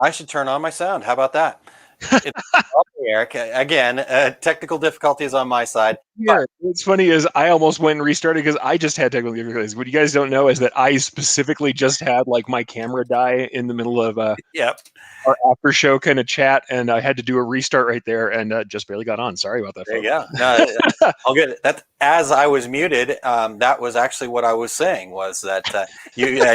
I should turn on my sound. How about that? It's okay, Eric. Again, technical difficulties on my side. Yeah, what's funny is I almost went and restarted because I just had technical difficulties. What you guys don't know is that I specifically just had like my camera die in the middle of Yep. our after show kind of chat, and I had to do a restart right there, and just barely got on. Sorry about that, There you folks. go. No, I'll get it. That as I was muted, that was actually what I was saying was that I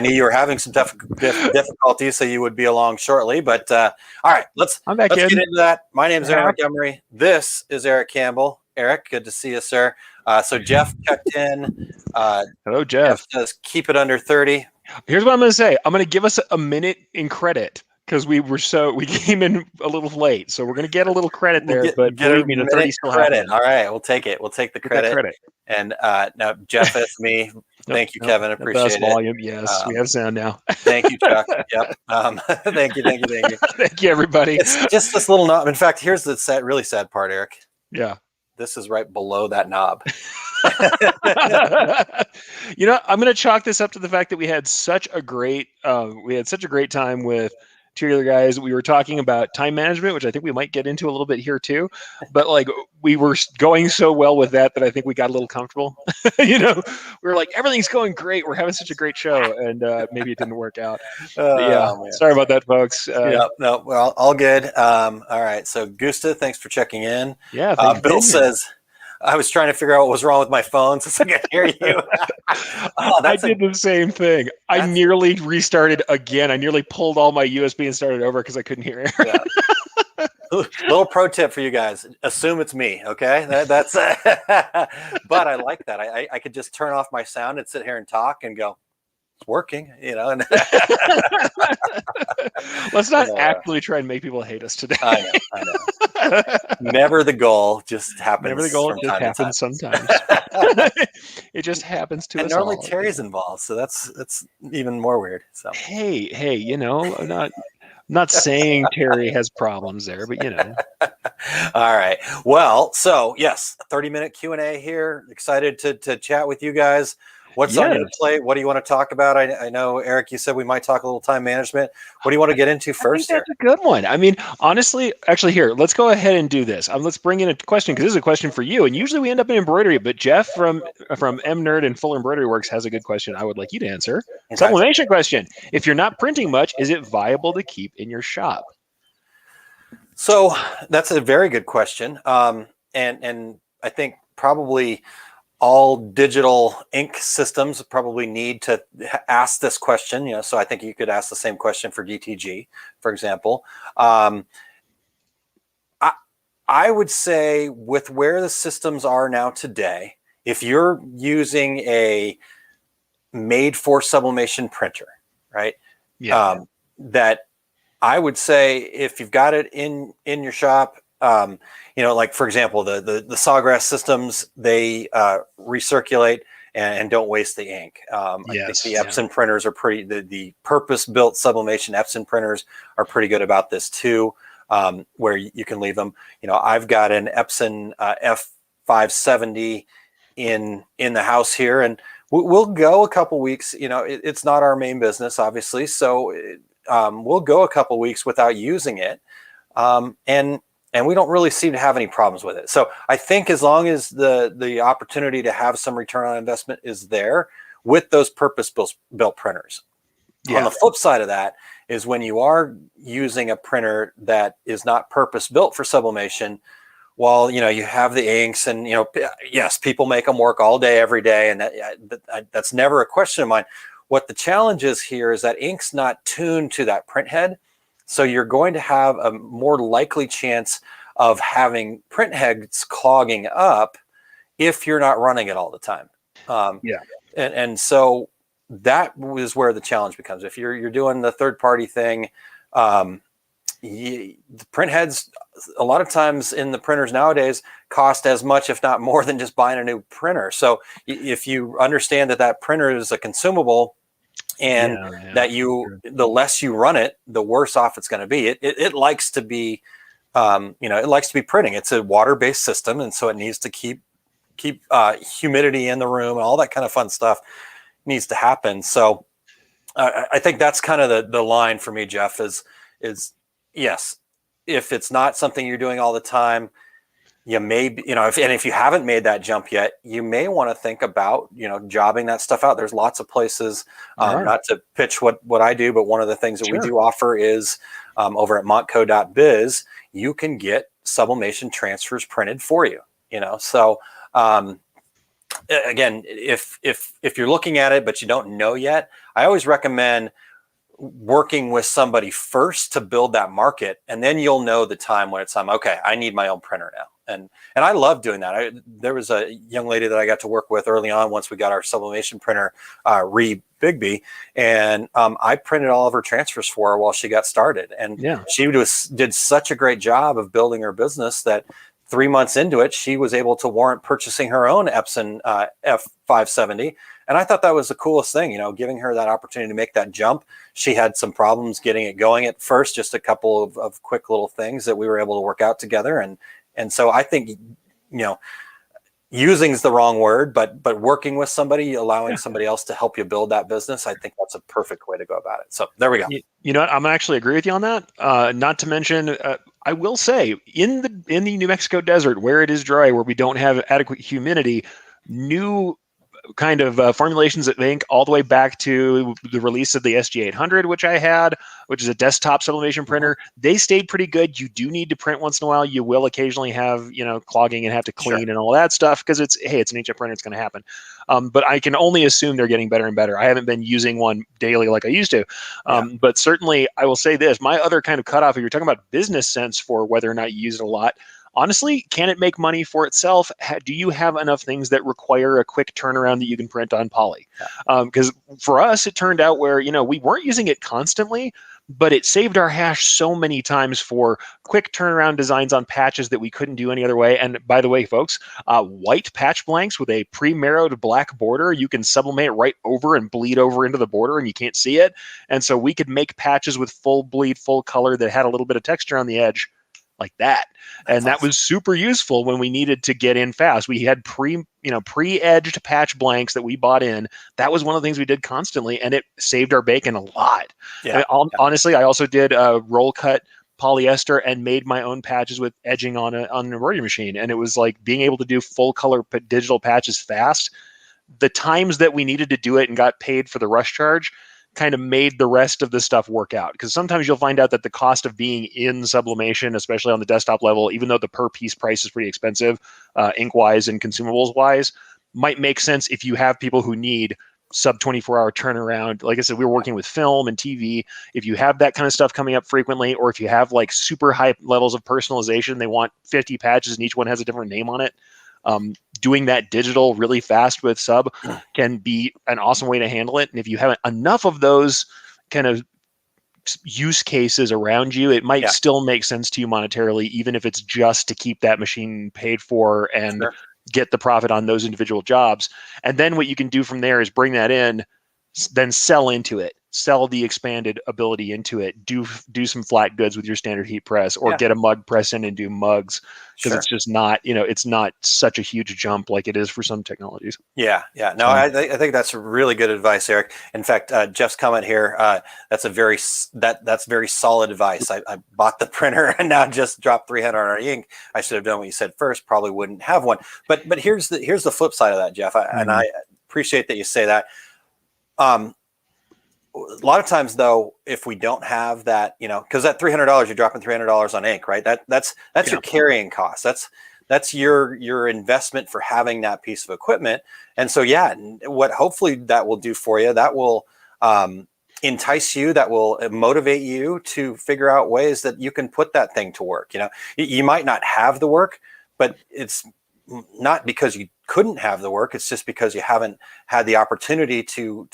knew you were having some difficulties, so you would be along shortly. But all right, let's I'm back get in. into that. My name is Erich Montgomery. This is Erich Campbell. Eric, good to see you, sir. So Jeff checked in. Hello, Jeff. Says keep it under 30. Here's what I'm going to say. I'm going to give us a minute in credit because we came in a little late, so we're going to get a little credit there. But believe me, the 30 still credit. All right, we'll take it. We'll take the credit. Credit. And now Jeff is me. Thank you, Kevin. Appreciate it. Volume. Yes, we have sound now. Thank you, Chuck. Yep. Thank you. Thank you, everybody. It's just this little knob. In fact, here's the really sad part, Eric. Yeah. This is right below that knob. I'm going to chalk this up to the fact that we had such a great time with two other guys. We were talking about time management, which I think we might get into a little bit here too. But like we were going so well with that I think we got a little comfortable. We were like, everything's going great. We're having such a great show, and maybe it didn't work out. Sorry about that, folks. No, well, all good. All right. So Gusta, thanks for checking in. Yeah. Bill says, I was trying to figure out what was wrong with my phone so I could hear you. I did the same thing. I nearly restarted again. I nearly pulled all my USB and started over because I couldn't hear it. Yeah. Little pro tip for you guys: assume it's me. Okay, that's. But I like that. I could just turn off my sound and sit here and talk and go. It's working, And let's not actually try and make people hate us today. I know. Never the goal, just happens. Never the goal, just happens sometimes. It just happens to us. And normally Terry's involved, so that's even more weird. So hey, I'm not saying Terry has problems there, but All right. Well, so yes, a 30-minute Q&A here. Excited to chat with you guys. What's on your plate? What do you want to talk about? I know, Eric, you said we might talk a little time management. What do you want to get into first? That's a good one. I mean, honestly, actually, here, let's go ahead and do this. Let's bring in a question because this is a question for you. And usually we end up in embroidery, but Jeff from M Nerd and Fuller Embroidery Works has a good question I would like you to answer. Okay. Sublimation question. If you're not printing much, is it viable to keep in your shop? So that's a very good question. And I think probably all digital ink systems probably need to ask this question, so I think you could ask the same question for DTG, for example. I would say with where the systems are now today, if you're using a made for sublimation printer, right? Yeah. That I would say if you've got it in your shop, like for example, the Sawgrass systems, they recirculate and don't waste the ink. I think the Epson printers are the purpose-built sublimation Epson printers are pretty good about this too, where you can leave them. I've got an Epson F570 in the house here, and we'll go a couple weeks. It's not our main business, obviously, so we'll go a couple weeks without using it, and we don't really seem to have any problems with it. So I think as long as the opportunity to have some return on investment is there with those purpose-built printers. Yeah. On the flip side of that is when you are using a printer that is not purpose-built for sublimation, well, you have the inks and, yes, people make them work all day, every day. And that's never a question of mine. What the challenge is here is that ink's not tuned to that print head. So you're going to have a more likely chance of having print heads clogging up if you're not running it all the time. And so that is where the challenge becomes. If you're doing the third-party thing, the print heads, a lot of times in the printers nowadays, cost as much, if not more, than just buying a new printer. So if you understand that printer is a consumable, and that the less you run it, the worse off it's going to be. It likes to be, it likes to be printing. It's a water-based system, and so it needs to keep humidity in the room and all that kind of fun stuff needs to happen. So I think that's kind of the line for me, Jeff, is yes, if it's not something you're doing all the time, you may be, if you haven't made that jump yet, you may want to think about, jobbing that stuff out. There's lots of places, There are. not to pitch what I do, but one of the things that we Sure. do offer is over at montco.biz, you can get sublimation transfers printed for you, so again, if you're looking at it, but you don't know yet, I always recommend working with somebody first to build that market, and then you'll know the time when it's time. Okay, I need my own printer now, and I love doing that. There was a young lady that I got to work with early on once we got our sublimation printer, Bigby, and I printed all of her transfers for her while she got started, and she did such a great job of building her business that 3 months into it, she was able to warrant purchasing her own Epson F570. And I thought that was the coolest thing, giving her that opportunity to make that jump. She had some problems getting it going at first, just a couple of quick little things that we were able to work out together. And so I think, using is the wrong word, but working with somebody, allowing somebody else to help you build that business, I think that's a perfect way to go about it. So there we go. You know what? I'm actually agree with you on that. Not to mention, I will say, in the New Mexico desert where it is dry, where we don't have adequate humidity, new kind of formulations of ink all the way back to the release of the SG800, which I had, which is a desktop sublimation printer. They stayed pretty good. You do need to print once in a while. You will occasionally have, clogging and have to clean and all that stuff because it's an inkjet printer. It's going to happen. But I can only assume they're getting better and better. I haven't been using one daily like I used to. But certainly I will say this, my other kind of cutoff, if you're talking about business sense for whether or not you use it a lot, honestly, can it make money for itself? Do you have enough things that require a quick turnaround that you can print on poly? Because for us, it turned out where, we weren't using it constantly, but it saved our hash so many times for quick turnaround designs on patches that we couldn't do any other way. And by the way, folks, white patch blanks with a pre-marrowed black border, you can sublimate right over and bleed over into the border and you can't see it. And so we could make patches with full bleed, full color that had a little bit of texture on the edge like that. And that was super useful when we needed to get in fast. We had pre-edged patch blanks that we bought in. That was one of the things we did constantly, and it saved our bacon a lot. Honestly, I also did roll cut polyester and made my own patches with edging on an embroidery machine. And it was like being able to do full color digital patches fast. The times that we needed to do it and got paid for the rush charge kind of made the rest of the stuff work out. Because sometimes you'll find out that the cost of being in sublimation, especially on the desktop level, even though the per piece price is pretty expensive, ink-wise and consumables-wise, might make sense if you have people who need sub 24-hour turnaround. Like I said, we were working with film and TV. If you have that kind of stuff coming up frequently, or if you have like super high levels of personalization, they want 50 patches and each one has a different name on it. Doing that digital really fast with sub can be an awesome way to handle it. And if you have enough of those kind of use cases around you, it might still make sense to you monetarily, even if it's just to keep that machine paid for and get the profit on those individual jobs. And then what you can do from there is bring that in, then sell into it, sell the expanded ability into it, do some flat goods with your standard heat press, or get a mug press in and do mugs, because it's just not, it's not such a huge jump like it is for some technologies. No, I think that's really good advice, Eric. In fact, Jeff's comment here, that's very solid advice. I bought the printer and now just dropped 300 on our ink. I should have done what you said first. Probably wouldn't have one. But here's the flip side of that, Jeff. And I appreciate that you say that. A lot of times, though, if we don't have that, because that $300, you're dropping $300 on ink, right? That's your carrying cost. That's your investment for having that piece of equipment. And so, what hopefully that will do for you, that will entice you, that will motivate you to figure out ways that you can put that thing to work. You might not have the work, but it's not because you couldn't have the work. It's just because you haven't had the opportunity to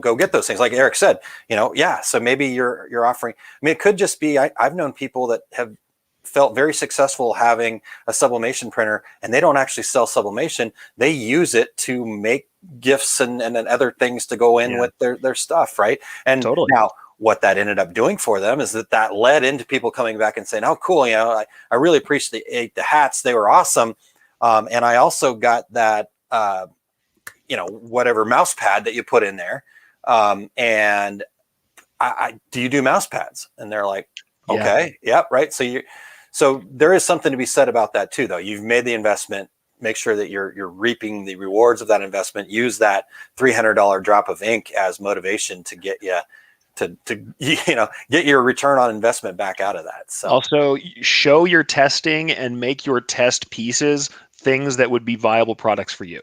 go get those things. Like Eric said, so maybe you're offering, it could just be, I've known people that have felt very successful having a sublimation printer, and they don't actually sell sublimation. They use it to make gifts and other things to go in with their stuff. Right. And now what that ended up doing for them is that led into people coming back and saying, oh, cool. I really appreciate the hats. They were awesome. And I also got that, whatever mouse pad that you put in there. And do you do mouse pads? And they're like, Yeah. Okay. Yeah. Right. So there is something to be said about that too, though. You've made the investment. Make sure that you're reaping the rewards of that investment. Use that $300 drop of ink as motivation to get you to get your return on investment back out of that. So Also, show your testing and make your test pieces things that would be viable products for you.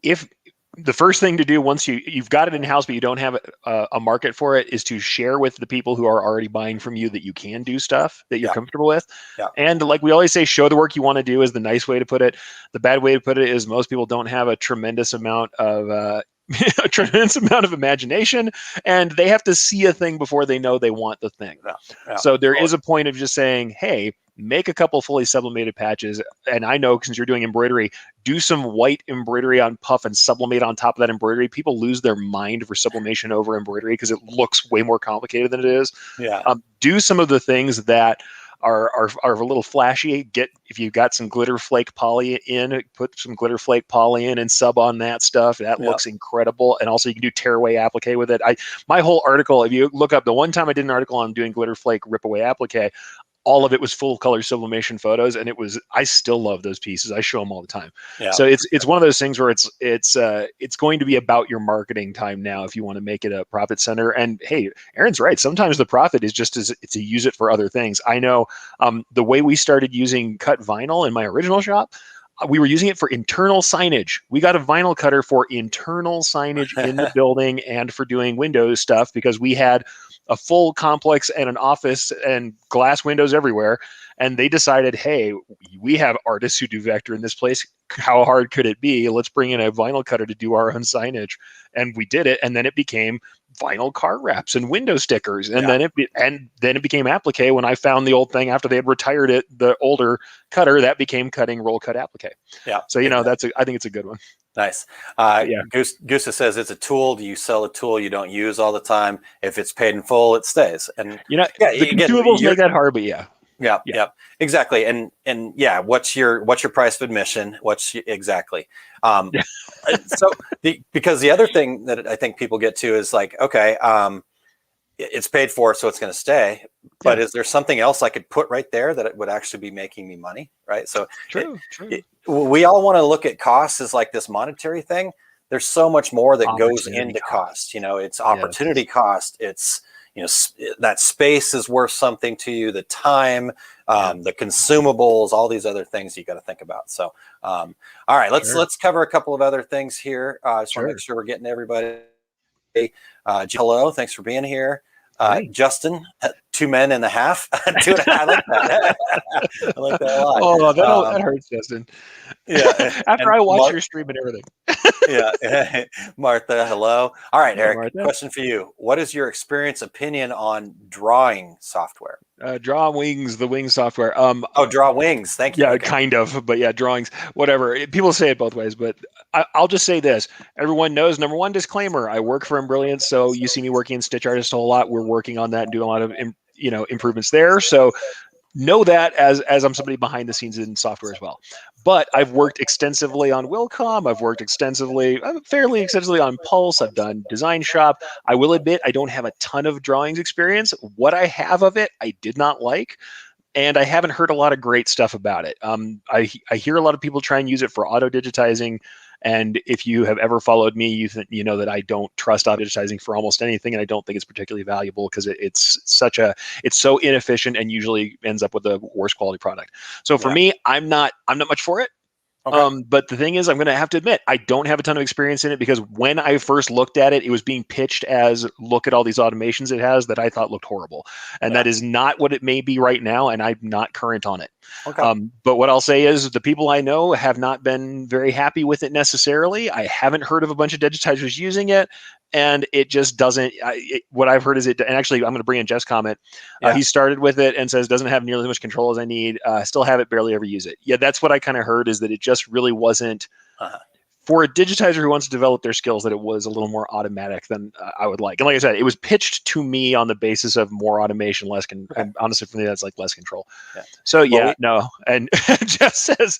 If the first thing to do once you've got it in house but you don't have a market for it is to share with the people who are already buying from you that you can do stuff that you're yeah, comfortable with. yeah, And like we always say, show the work you want to do is the nice way to put it. The bad way to put it is most people don't have a tremendous amount of a tremendous amount of imagination, and they have to see a thing before they know they want the thing. yeah, yeah. So there is a point of just saying, hey, make a couple fully sublimated patches. And I know since you're doing embroidery, do some white embroidery on puff and sublimate on top of that embroidery. People lose their mind for sublimation over embroidery because it looks way more complicated than it is. Yeah. Do some of the things that are a little flashy. If you've got some glitter flake poly in, put some glitter flake poly in and sub on that stuff. That looks incredible. And also you can do tearaway applique with it. My whole article, if you look up the one time I did an article on doing glitter flake rip away applique, all of it was full color sublimation photos, and I still love those pieces. I show them all the time. Yeah. So it's one of those things where it's going to be about your marketing time now if you want to make it a profit center. And hey, Aaron's right. Sometimes the profit is just to use it for other things. I know the way we started using cut vinyl in my original shop, we were using it for internal signage. We got a vinyl cutter for internal signage in the building and for doing Windows stuff because we had a full complex and an office and glass windows everywhere. And they decided, hey, we have artists who do vector in this place. How hard could it be? Let's bring in a vinyl cutter to do our own signage. And we did it. And then it became vinyl car wraps and window stickers. And then it became applique when I found the old thing after they had retired it, the older cutter that became cutting roll cut applique. Yeah. So, I think it's a good one. Nice. Yeah. Gusta says it's a tool. Do you sell a tool you don't use all the time? If it's paid in full, it stays. And the consumables make that hard, but yeah. Yeah, exactly. And yeah, what's your price of admission? Exactly. Because the other thing that I think people get to is like, okay, it's paid for, so it's going to stay. But is there something else I could put right there that it would actually be making me money? Right. So true. We all want to look at costs as like this monetary thing. There's so much more that goes into cost. It's opportunity cost. It's that space is worth something to you, the time, the consumables, all these other things you got to think about. So all right, let's cover a couple of other things here. I just want to make sure we're getting everybody. Hello, thanks for being here. Justin, 2 men and a half. 2.5. I like that. I like that a lot. Oh, that hurts, Justin. Yeah. After I watch your stream and everything. Yeah. Martha, hello. All right, Eric, Martha. Question for you. What is your opinion on drawing software? Drawings, the Wings software. Draw Wings. Thank you. Yeah, Okay. kind of, but yeah, drawings, whatever. People say it both ways, but I'll just say this. Everyone knows, number one disclaimer, I work for Embrilliance, so you see me working in Stitch Artist a whole lot. We're working on that and doing a lot of improvements there. So know that as I'm somebody behind the scenes in software as well. But I've worked extensively on Wilcom. I've worked fairly extensively on Pulse. I've done Design Shop. I will admit I don't have a ton of drawings experience. What I have of it, I did not like. And I haven't heard a lot of great stuff about it. I hear a lot of people try and use it for auto digitizing. And if you have ever followed me, you know that I don't trust auto digitizing for almost anything, and I don't think it's particularly valuable because it's so inefficient and usually ends up with a worse quality product. So for me, I'm not much for it. Okay. But the thing is, I'm going to have to admit, I don't have a ton of experience in it because when I first looked at it, it was being pitched as, look at all these automations it has that I thought looked horrible. And that is not what it may be right now, and I'm not current on it. Okay. But what I'll say is the people I know have not been very happy with it necessarily. I haven't heard of a bunch of digitizers using it. And it just doesn't. What I've heard is and actually, I'm going to bring in Jeff's comment. He started with it and says doesn't have nearly as much control as I need. Still have it, barely ever use it. Yeah, that's what I kind of heard is that it just really wasn't for a digitizer who wants to develop their skills. That it was a little more automatic than I would like. And like I said, it was pitched to me on the basis of more automation, less. And honestly, for me, that's like less control. Yeah. So no. And Jeff says,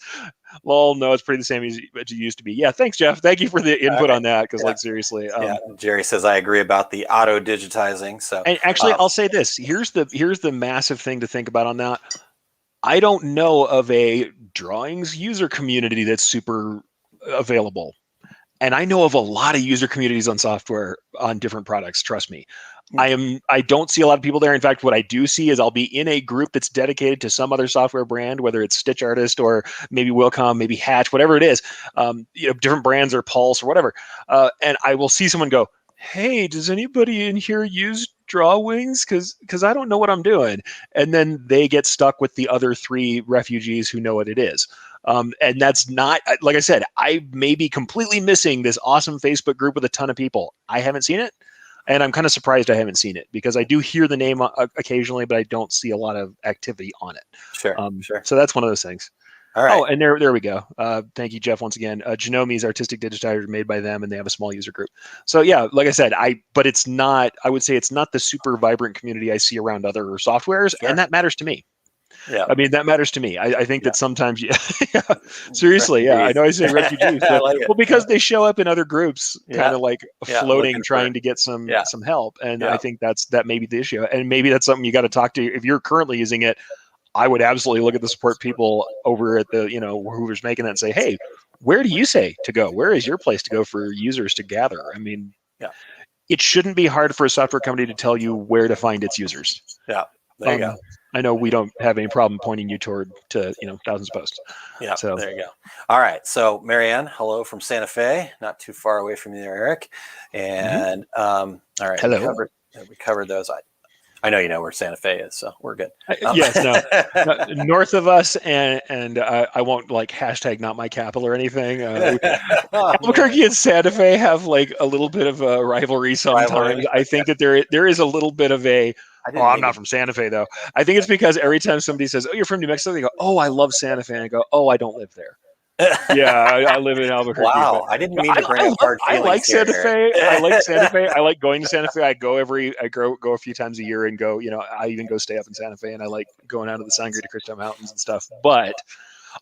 Lol, no, it's pretty the same as it used to be. Yeah, thanks, Jeff. Thank you for the input Okay. on that. Because Yeah. like seriously, Yeah, Jerry says I agree about the auto digitizing. So and actually, I'll say this. Here's the massive thing to think about on that. I don't know of a drawings user community that's super available. And I know of a lot of user communities on software on different products. Trust me. I don't see a lot of people there. In fact, what I do see is I'll be in a group that's dedicated to some other software brand, whether it's Stitch Artist or maybe Wilcom, maybe Hatch, whatever it is, different brands or Pulse or whatever. And I will see someone go, "Hey, does anybody in here use drawings? Because I don't know what I'm doing." And then they get stuck with the other 3 refugees who know what it is. And that's not, like I said, I may be completely missing this awesome Facebook group with a ton of people. I haven't seen it. And I'm kind of surprised I haven't seen it because I do hear the name occasionally, but I don't see a lot of activity on it. Sure. So that's one of those things. All right. Oh, and there we go. Thank you, Jeff, once again. Genomi's artistic digitizers made by them, and they have a small user group. So yeah, like I said, but it's not. I would say it's not the super vibrant community I see around other softwares, and that matters to me. Yeah. I mean, that matters to me. I think that sometimes, seriously, yeah. I know I say refugees, but well, because they show up in other groups, kind of like floating, trying to get some help. And I think that may be the issue. And maybe that's something you got to talk to. If you're currently using it, I would absolutely look at the support people over at the, whoever's making that and say, hey, where do you say to go? Where is your place to go for users to gather? I mean, it shouldn't be hard for a software company to tell you where to find its users. Yeah. There you go. I know we don't have any problem pointing you to thousands of posts. Yeah. So there you go. All right. So Marianne, hello from Santa Fe, not too far away from you there, Eric. And all right. Hello. We covered those. I know you know where Santa Fe is, so we're good. Yes, no. North of us, and I won't like hashtag not my capital or anything. Albuquerque and Santa Fe have like a little bit of a rivalry sometimes. I think that there is a little bit of a. Oh, I'm not from Santa Fe though. I think it's because every time somebody says, "Oh, you're from New Mexico," they go, "Oh, I love Santa Fe," and I go, "Oh, I don't live there." Yeah, I live in Albuquerque. Wow, I didn't mean to bring up hard feelings. I like Santa Fe. I like Santa Fe. I like going to Santa Fe. I go a few times a year and go. I even go stay up in Santa Fe, and I like going out to the Sangre de Cristo Mountains and stuff. But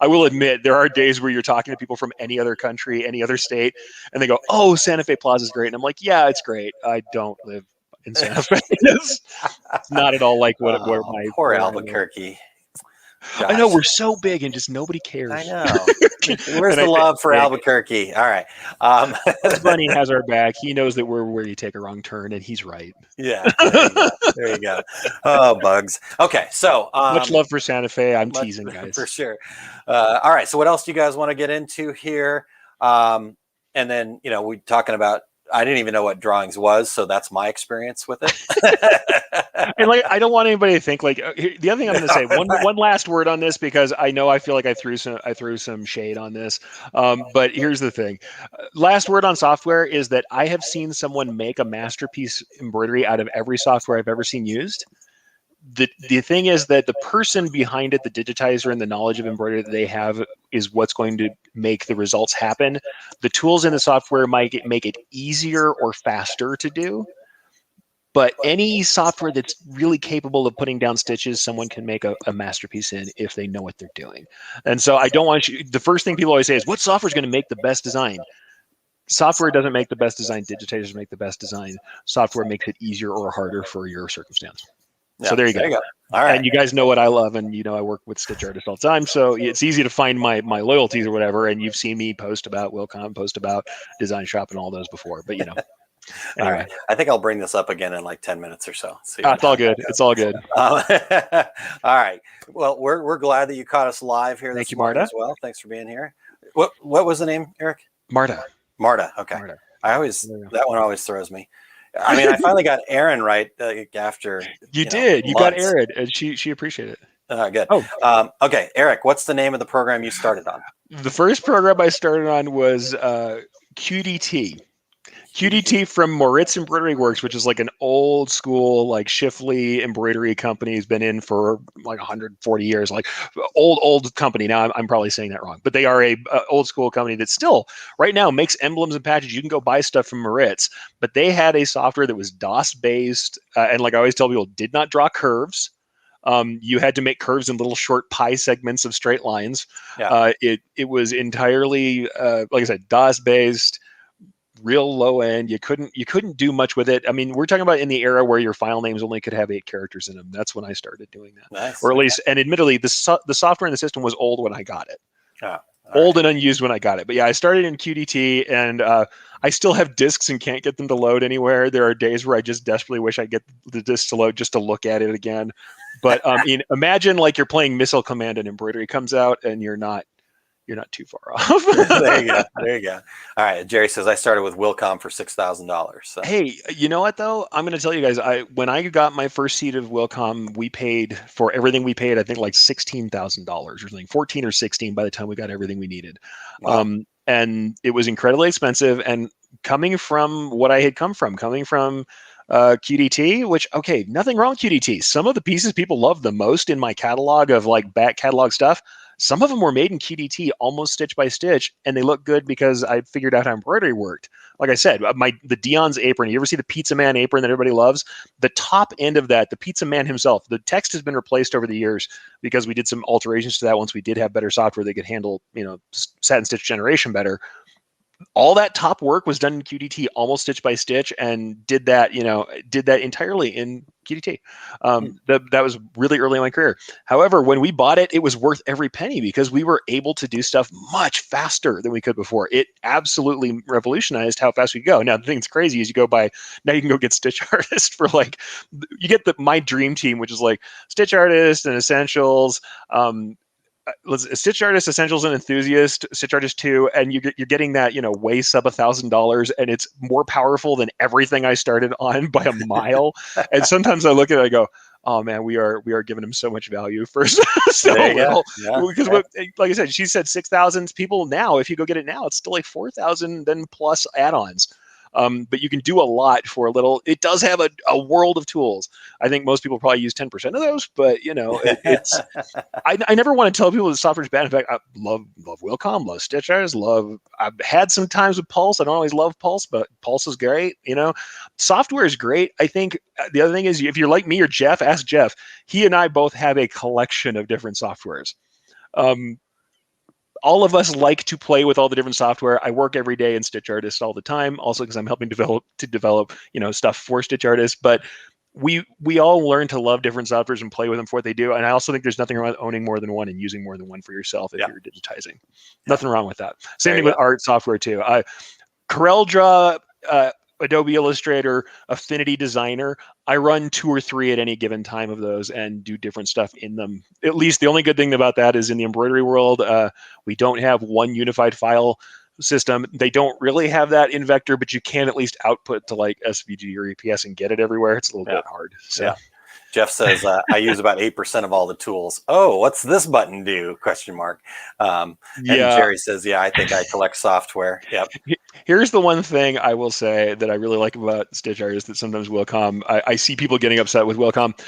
I will admit there are days where you're talking to people from any other country, any other state, and they go, "Oh, Santa Fe Plaza is great," and I'm like, "Yeah, it's great. I don't live in Santa Fe. It's not at all like where my poor Albuquerque." Gosh. I know we're so big and just nobody cares. I know. Where's the love for Albuquerque? All right. Bunny has our back. He knows that we're where you take a wrong turn, and he's right. Yeah. There you go. Oh, bugs. Okay. So much love for Santa Fe. I'm teasing, guys. For sure. All right. So what else do you guys want to get into here? And then, we're talking about, I didn't even know what drawings was, so that's my experience with it. And I don't want anybody to think the other thing I'm going to say one last word on this, because I feel like I threw some shade on this. But here's the thing. Last word on software is that I have seen someone make a masterpiece embroidery out of every software I've ever seen used. The thing is that the person behind it, the digitizer and the knowledge of embroidery that they have, is what's going to make the results happen. The tools in the software might make it easier or faster to do. But any software that's really capable of putting down stitches, someone can make a masterpiece in if they know what they're doing. And so I don't want you, the first thing people always say is, what software is going to make the best design? Software doesn't make the best design. Digitizers make the best design. Software makes it easier or harder for your circumstance. So there you go. All right. And you guys know what I love, and I work with Stitch Artists all the time, so it's easy to find my loyalties or whatever. And you've seen me post about Wilcom, post about Design Shop, and all those before. But Anyway. All right. I think I'll bring this up again in like 10 minutes or so. It's all good. It's all good. All right. Well, we're glad that you caught us live here. Thank you, Marta. As well. Thanks for being here. What was the name, Eric? Marta. Okay. Marta. That one always throws me. I mean, I finally got Erin right after. You did. You got Erin, and she appreciated it. Good. Okay, Eric, what's the name of the program you started on? The first program I started on was QDT. QDT from Moritz Embroidery Works, which is like an old school, like Shifley embroidery company. Has been in for like 140 years, like old company. Now I'm probably saying that wrong, but they are a old school company that still right now makes emblems and patches. You can go buy stuff from Moritz, but they had a software that was DOS based, and like I always tell people, did not draw curves. You had to make curves in little short pi segments of straight lines. Yeah. It was entirely, like I said, DOS based, real low end. You couldn't do much with it. I mean, we're talking about in the era where your file names only could have 8 characters in them. That's when I started doing that, Nice. or at Okay. least, and admittedly, the software in the system was old when I got it. Oh, all Old right. and unused when I got it. But yeah, I started in QDT, and I still have discs and can't get them to load anywhere. There are days where I just desperately wish I get the disc to load just to look at it again. But imagine like you're playing Missile Command and Embroidery comes out, and you're not too far There you off. go. There you go. All right. Jerry says I started with Wilcom for $6,000. So Hey, you know what though? I'm going to tell you guys. When I got my first seat of Wilcom, we paid for everything we paid. I think like $16,000 or something, 14 or 16 by the time we got everything we needed. wow. And it was incredibly expensive. And coming from what I had coming from QDT, which okay, nothing wrong with QDT. Some of the pieces people love the most in my catalog of like back catalog stuff. Some of them were made in QDT almost stitch by stitch, and they look good because I figured out how embroidery worked. Like I said, the Dion's apron. You ever see the Pizza Man apron that everybody loves? The top end of that, the Pizza Man himself. The text has been replaced over the years because we did some alterations to that. Once we did have better software that could handle, satin stitch generation better. All that top work was done in QDT almost stitch by stitch, and did that entirely in QDT. That was really early in my career. However, when we bought it, it was worth every penny because we were able to do stuff much faster than we could before. It absolutely revolutionized how fast we go. Now, the thing that's crazy is now you can go get Stitch Artist for like, you get my dream team, which is like Stitch Artist and Essentials, Stitch Artist Essentials and Enthusiast, Stitch Artist 2, and you're getting that, way sub $1,000, and it's more powerful than everything I started on by a mile. And sometimes I look at it, I go, oh man, we are giving him so much value for so There you go. little. Yeah. Because like I said, she said 6,000 people now. If you go get it now, it's still like 4,000 then plus add-ons. But you can do a lot for a little. It does have a world of tools. I think most people probably use 10% of those, but it's. I never want to tell people the software is bad. In fact, I love Wilcom, love Stitch Artist, I've had some times with Pulse. I don't always love Pulse, but Pulse is great. Software is great. I think the other thing is, if you're like me or Jeff, ask Jeff. He and I both have a collection of different softwares. All of us like to play with all the different software. I work every day in Stitch Artist all the time, also because I'm helping develop stuff for Stitch Artist. But we all learn to love different softwares and play with them for what they do. And I also think there's nothing wrong with owning more than one and using more than one for yourself if you're digitizing. Nothing wrong with that. Same thing with art software too. CorelDRAW, Adobe Illustrator, Affinity Designer. I run 2 or 3 at any given time of those and do different stuff in them. At least the only good thing about that is in the embroidery world, we don't have one unified file system. They don't really have that in Vector, but you can at least output to like SVG or EPS and get it everywhere. It's a little bit hard. So. Yeah. Jeff says I use about 8% of all the tools. Oh, what's this button do? ? And Jerry says, yeah, I think I collect software. Yep. Here's the one thing I will say that I really like about Stitch Artist that sometimes Wilcom, I see people getting upset with Wilcom.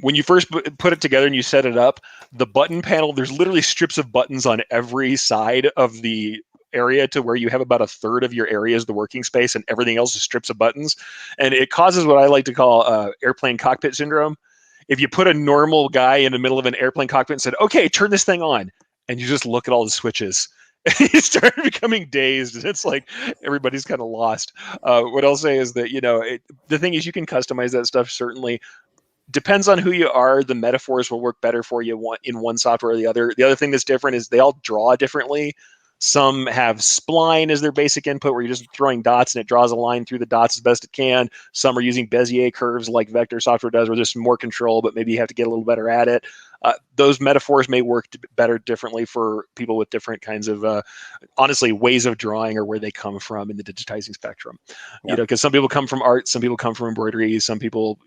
When you first put it together and you set it up, the button panel, there's literally strips of buttons on every side of the area to where you have about a third of your area is the working space and everything else is strips of buttons. And it causes what I like to call airplane cockpit syndrome. If you put a normal guy in the middle of an airplane cockpit and said, okay, turn this thing on, and you just look at all the switches, you start becoming dazed, and it's like everybody's kind of lost. What I'll say is that, the thing is you can customize that stuff, certainly. Depends on who you are. The metaphors will work better for you in one software or the other. The other thing that's different is they all draw differently. Some have spline as their basic input where you're just throwing dots and it draws a line through the dots as best it can. Some are using Bezier curves like Vector software does, where there's some more control, but maybe you have to get a little better at it. Those metaphors may work better differently for people with different kinds of, honestly, ways of drawing or where they come from in the digitizing spectrum. Because some people come from art, some people come from embroidery, some people,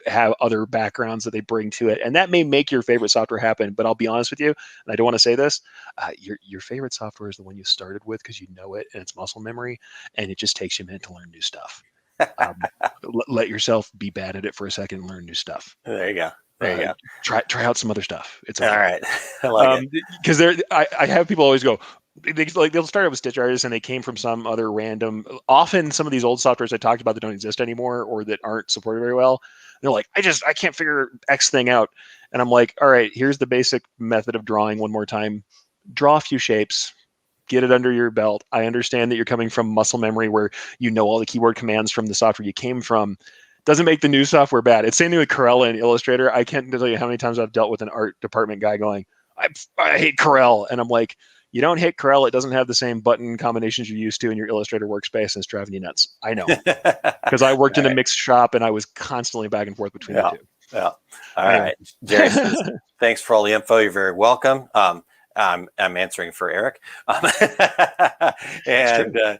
have other backgrounds that they bring to it. And that may make your favorite software happen. But I'll be honest with you, and I don't want to say this, your favorite software is the one you started with because you know it and it's muscle memory, and it just takes you a minute to learn new stuff. Let yourself be bad at it for a second and learn new stuff. There you go. There you go. Try out some other stuff. It's okay. All right. I like it. Because I have people always go, they'll start out with Stitch Artist and they came from some other random, often some of these old softwares I talked about that don't exist anymore or that aren't supported very well. They're like, I can't figure X thing out. And I'm like, all right, here's the basic method of drawing one more time. Draw a few shapes, get it under your belt. I understand that you're coming from muscle memory where you know all the keyboard commands from the software you came from. Doesn't make the new software bad. It's same thing with Corel and Illustrator. I can't tell you how many times I've dealt with an art department guy going, I hate Corel. And I'm like, you don't hate Corel. It doesn't have the same button combinations you're used to in your Illustrator workspace, and it's driving you nuts. I know. Because I worked in a mixed shop and I was constantly back and forth between the two. Yeah. All right. Jerry says, thanks for all the info. You're very welcome. I'm answering for Eric. And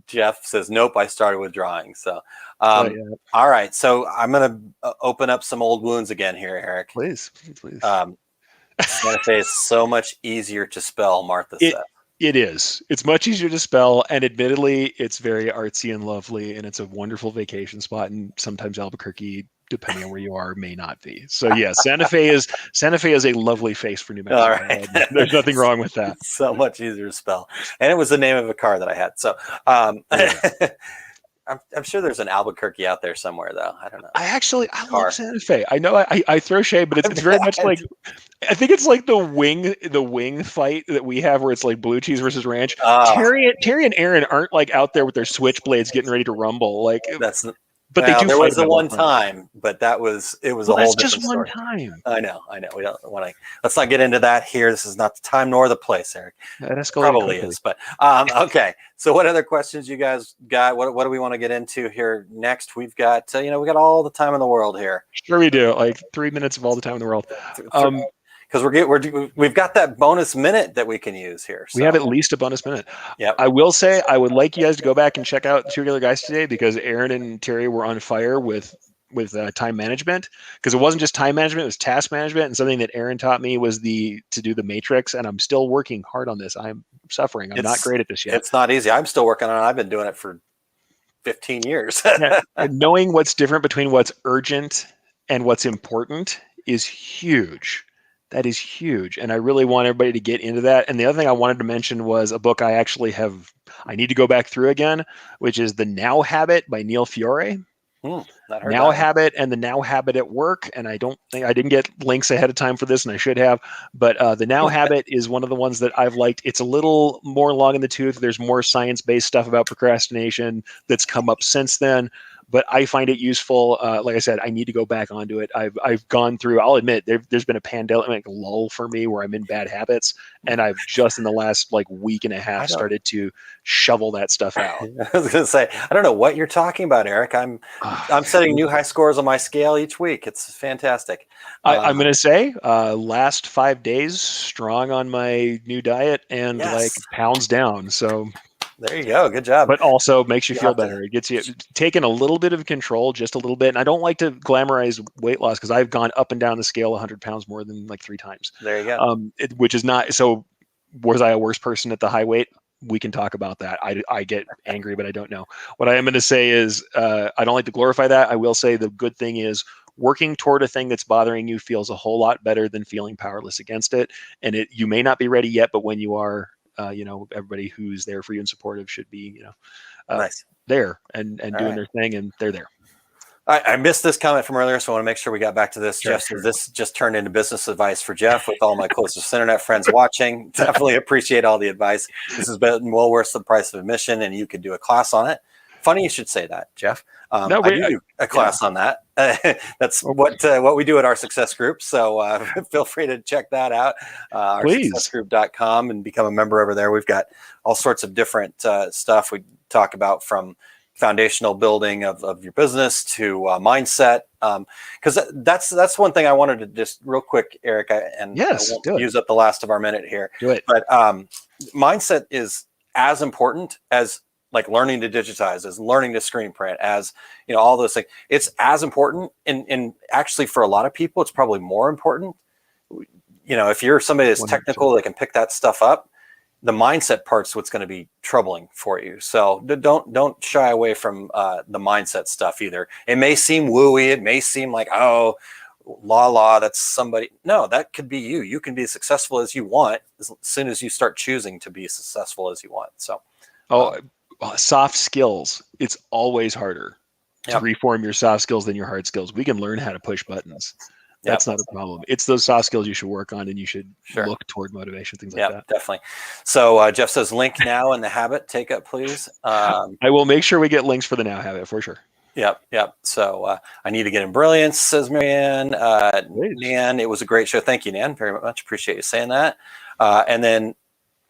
Jeff says, nope, I started with drawing. So, all right. So I'm going to open up some old wounds again here, Eric. Please. Santa Fe is so much easier to spell, Martha said. It is. It's much easier to spell, and admittedly, it's very artsy and lovely, and it's a wonderful vacation spot. And sometimes Albuquerque, depending on where you are, may not be. So yeah, Santa Fe is a lovely face for New Mexico. All right. There's nothing wrong with that. So much easier to spell, and it was the name of a car that I had. So I'm sure there's an Albuquerque out there somewhere, though. I don't know. I love Santa Fe. I know I throw shade, but it's very much like, I think it's like the wing fight that we have where it's like blue cheese versus ranch. Terry and Aaron aren't like out there with their switchblades getting ready to rumble. Like but they do. There was the one time, but it was a whole different just story. one time. I know. We don't want to. Let's not get into that here. This is not the time nor the place, Eric. That probably is, but okay. So, what other questions you guys got? What do we want to get into here next? We've got we got all the time in the world here. Sure, we do. Like 3 minutes of all the time in the world. Because we've got that bonus minute that we can use here. So. We have at least a bonus minute. Yeah. I will say I would like you guys to go back and check out Two Regular Guys today, because Aaron and Terry were on fire with time management, because it wasn't just time management, it was task management. And something that Aaron taught me was to do the matrix. And I'm still working hard on this. I'm suffering. I'm not great at this yet. It's not easy. I'm still working on it. I've been doing it for 15 years. And knowing what's different between what's urgent and what's important is huge. That is huge. And I really want everybody to get into that. And the other thing I wanted to mention was a book I need to go back through again, which is The Now Habit by Neil Fiore. Now Habit and The Now Habit at Work. And I didn't get links ahead of time for this, and I should have. But The Now Habit is one of the ones that I've liked. It's a little more long in the tooth. There's more science-based stuff about procrastination that's come up since then. But I find it useful. Like I said, I need to go back onto it. I've gone through, I'll admit, there's been a pandemic lull for me where I'm in bad habits. And I've just in the last week and a half started to shovel that stuff out. I was going to say, I don't know what you're talking about, Eric. I'm setting new high scores on my scale each week. It's fantastic. I'm going to say last 5 days strong on my new diet and pounds down. So there you go. Good job. But also makes you feel better. It gets you taking a little bit of control, just a little bit. And I don't like to glamorize weight loss, because I've gone up and down the scale 100 pounds more than 3 times. There you go. Which is not so. Was I a worse person at the high weight? We can talk about that. I get angry, but I don't know. What I am going to say is I don't like to glorify that. I will say the good thing is working toward a thing that's bothering you feels a whole lot better than feeling powerless against it. And you may not be ready yet, but when you are, everybody who's there for you and supportive should be, nice there and doing their thing, and they're there. I missed this comment from earlier, so I want to make sure we got back to this. Jeff says this just turned into business advice for Jeff with all my closest internet friends watching. Definitely appreciate all the advice. This has been well worth the price of admission, and you could do a class on it. Funny you should say that, Jeff. I do a class on that. That's what we do at our success group. So feel free to check that out, oursuccessgroup.com, and become a member over there. We've got all sorts of different stuff we talk about, from foundational building of your business to mindset. Because that's one thing I wanted to just real quick, Eric, I won't use up the last of our minute here. Do it. But mindset is as important as learning to digitize, as learning to screen print, as all those things. It's as important, and actually for a lot of people, it's probably more important. If you're somebody that's 100%. Technical, that can pick that stuff up, the mindset part's what's going to be troubling for you. So don't shy away from the mindset stuff either. It may seem wooey. It may seem like, oh, that's somebody. No, that could be you. You can be as successful as you want as soon as you start choosing to be as successful as you want. So, soft skills. It's always harder to reform your soft skills than your hard skills. We can learn how to push buttons. That's not a problem. It's those soft skills you should work on, and you should Sure. look toward motivation, things like Yeah, that. definitely. So Jeff says link now in the habit take up, please. I will make sure we get links for the now habit for sure. Yep. So I need to get in brilliance, says Marianne. Nan, it was a great show. Thank you, Nan, very much. Appreciate you saying that. And then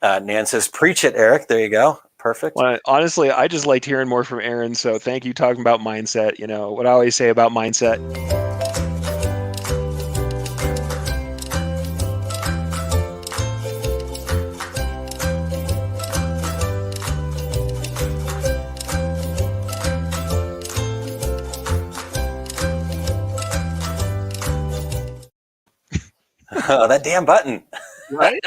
Nan says, preach it, Eric. There you go. Perfect. Well, honestly, I just liked hearing more from Aaron. So thank you talking about mindset. You know, what I always say about mindset. Oh, that damn button. Right?